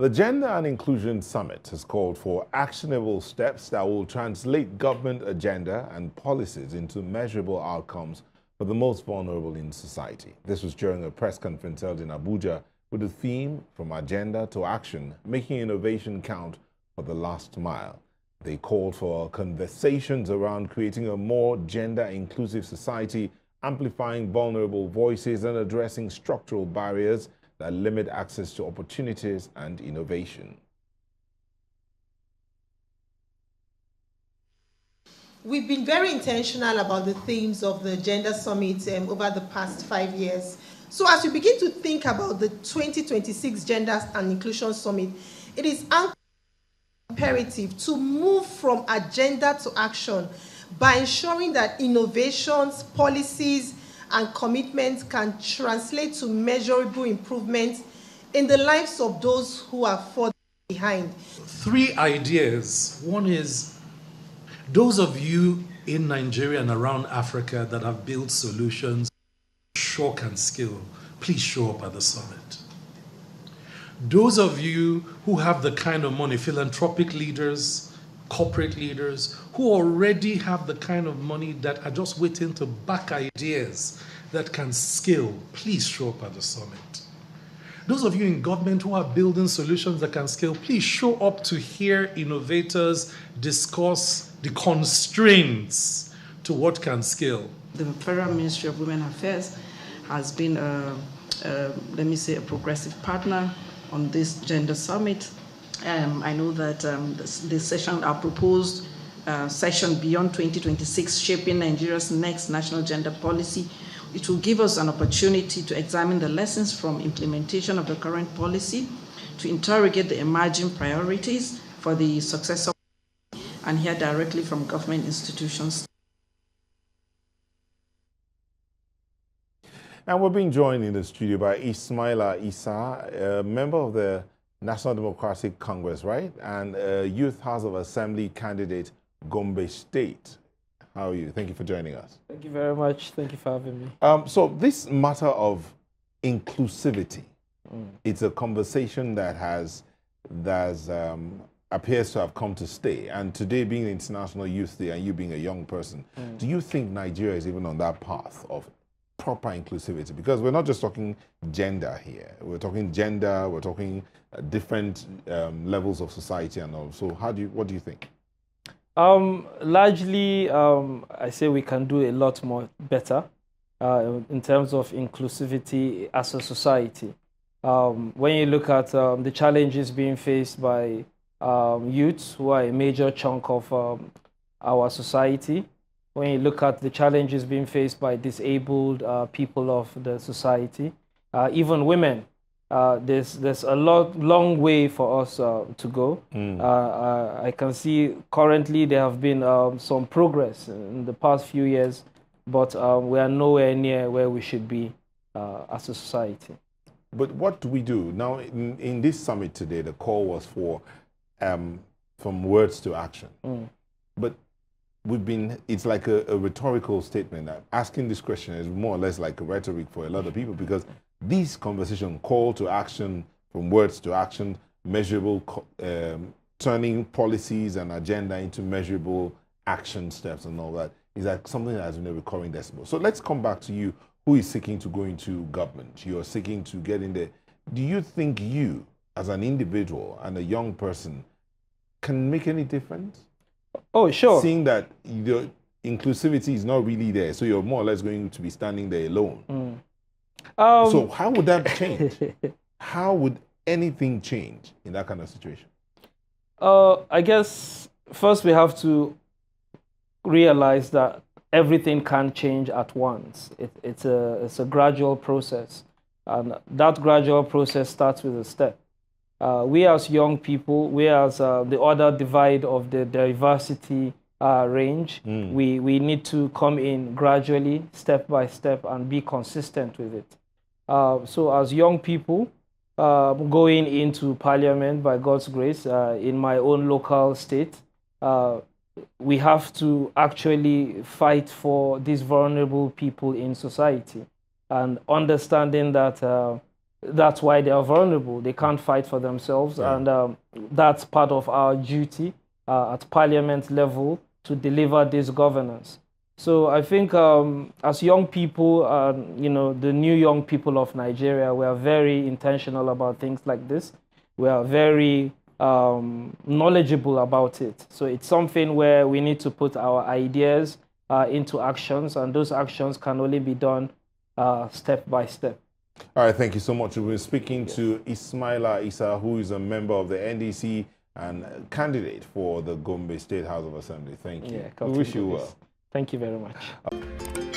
The Gender and Inclusion Summit has called for actionable steps that will translate government agenda and policies into measurable outcomes for the most vulnerable in society. This was during a press conference held in Abuja with the theme From Agenda to Action, Making Innovation Count for the Last Mile. They called for conversations around creating a more gender-inclusive society, amplifying vulnerable voices and addressing structural barriers that limit access to opportunities and innovation. We've been very intentional about the themes of the Gender Summit over the past 5 years. So as we begin to think about the 2026 Gender and Inclusion Summit, it is imperative to move from agenda to action by ensuring that innovations, policies, and commitments can translate to measurable improvements in the lives of those who are further behind. 3 ideas. One is, those of you in Nigeria and around Africa that have built solutions, shock and skill, please show up at the summit. Those of you who have the kind of money, philanthropic leaders, corporate leaders, who already have the kind of money that are just waiting to back ideas that can scale, please show up at the summit. Those of you in government who are building solutions that can scale, please show up to hear innovators discuss the constraints to what can scale. The Federal Ministry of Women Affairs has been, let me say, a progressive partner on this Gender Summit. I know that the session, our proposed session Beyond 2026, Shaping Nigeria's Next National Gender Policy, it will give us an opportunity to examine the lessons from implementation of the current policy, to interrogate the emerging priorities for the success of, and hear directly from government institutions. And we're being joined in the studio by Ismaila Isa, a member of the National Democratic Congress, right? And Youth House of Assembly candidate, Gombe State. How are you? Thank you for joining us. Thank you very much. Thank you for having me. So this matter of inclusivity, it's a conversation that appears to have come to stay. And today being International Youth Day and you being a young person, do you think Nigeria is even on that path of proper inclusivity? Because we're not just talking gender here. We're talking gender, we're talking different levels of society and all. So what do you think? Largely, I say we can do a lot more better in terms of inclusivity as a society. When you look at the challenges being faced by youths, who are a major chunk of our society, when you look at the challenges being faced by disabled people of the society, even women, there's a long way for us to go. I can see currently there have been some progress in the past few years, but we are nowhere near where we should be as a society. But what do we do? Now, in this summit today, the call was for from words to action. But it's like a rhetorical statement. Asking this question is more or less like a rhetoric for a lot of people, because these conversations, call to action, from words to action, measurable, turning policies and agenda into measurable action steps and all that, is like something that has been a recurring decimal. So let's come back to you, who is seeking to go into government. You're seeking to get in there. Do you think you, as an individual and a young person, can make any difference? Oh, sure. Seeing that the inclusivity is not really there, so you're more or less going to be standing there alone. So how would that change? How would anything change in that kind of situation? I guess first we have to realize that everything can't change at once. It's a gradual process, and that gradual process starts with a step. We as young people, we as the other divide of the diversity range, we need to come in gradually, step by step, and be consistent with it. So as young people, going into parliament by God's grace in my own local state, we have to actually fight for these vulnerable people in society, and understanding that that's why they are vulnerable. They can't fight for themselves, and that's part of our duty at Parliament level to deliver this governance. So I think as young people, you know, the new young people of Nigeria, we are very intentional about things like this. We are very knowledgeable about it. So it's something where we need to put our ideas into actions, and those actions can only be done step by step. All right, thank you so much. We're speaking to Ismaila Isa, who is a member of the NDC and candidate for the Gombe State House of Assembly. Thank you. We wish you well. Thank you very much.